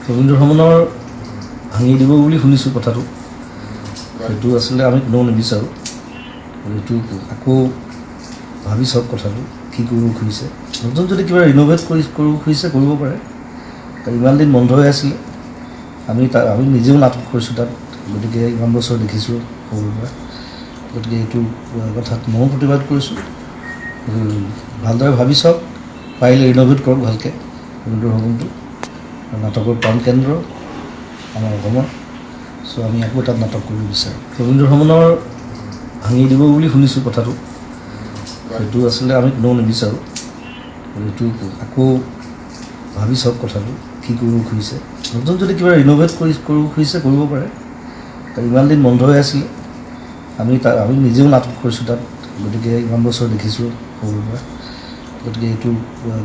ৰবীন্দ্ৰ ভৱনৰ ভাঙি দিব বুলি শুনিছোঁ কথাটো সেইটো আচলতে আমি কোনেও নিবিচাৰোঁ এইটো আকৌ ভাবি চাওক কথাটো কি কৰিব খুজিছে নতুন যদি কিবা ৰিন'ভেট কৰিব খুজিছে কৰিব পাৰে ইমান দিন বন্ধ হৈ আছিলে আমি নিজেও নাটক কৰিছোঁ তাত গতিকে ইমান বছৰ দেখিছোঁ সৰুৰ পৰা গতিকে এইটো কথাত ময়ো প্ৰতিবাদ কৰিছোঁ ভালদৰে ভাবি চাওক পাৰিলে ৰিন'ভেট কৰক ভালকৈ ৰবীন্দ্ৰ ভৱনটো নাটকৰ প্ৰাণকেন্দ্ৰ আমাৰ অসমৰ চ' আমি আকৌ তাত নাটক কৰিব বিচাৰোঁ ৰবীন্দ্ৰ ভৱনৰ ভাঙি দিব বুলি শুনিছোঁ কথাটো সেইটো আচলতে আমি কোনেও নিবিচাৰোঁ এইটো আকৌ ভাবি চাওক কথাটো কি কৰিব খুজিছে নতুন যদি কিবা ৰিন'ভেট কৰিব খুজিছে কৰিব পাৰে ইমান দিন বন্ধ হৈ আছিলে আমি নিজেও নাটক কৰিছোঁ তাত গতিকে ইমান বছৰ দেখিছোঁ সৰুৰ পৰা গতিকে এইটো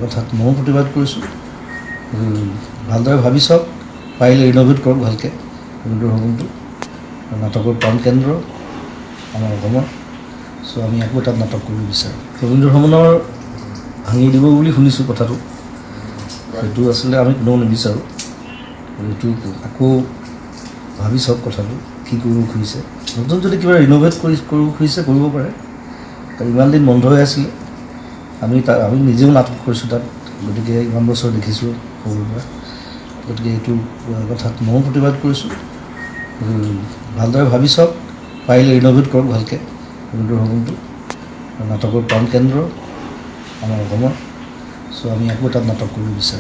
কথাত ময়ো প্ৰতিবাদ কৰিছোঁ ভালদৰে ভাবি চাওক পাৰিলে ৰিন'ভেট কৰক ভালকৈ ৰবীন্দ্ৰ ভৱনটো নাটকৰ প্ৰাণকেন্দ্ৰ আমাৰ অসমৰ চ' আমি আকৌ তাত নাটক কৰিব বিচাৰোঁ ৰবীন্দ্ৰ ভৱনৰ ভাঙি দিব বুলি শুনিছোঁ কথাটো সেইটো আচলতে আমি কোনেও নিবিচাৰোঁ এইটো আকৌ ভাবি চাওক কথাটো কি কৰিব খুজিছে নতুন যদি কিবা ৰিন'ভেট কৰিব খুজিছে কৰিব পাৰে ইমান দিন বন্ধ হৈ আছিলে আমি নিজেও নাটক কৰিছোঁ তাত গতিকে ইমান বছৰ দেখিছোঁ সৰুৰ পৰা গতিকে এইটো কথাত ময়ো প্ৰতিবাদ কৰিছোঁ ভালদৰে ভাবি চাওক পাৰিলে ৰিন'ভেট কৰক ভালকৈ ৰবীন্দ্ৰ ভৱনটো নাটকৰ প্ৰাণকেন্দ্ৰ আমাৰ অসমৰ চ' আমি আকৌ তাত নাটক কৰিব বিচাৰোঁ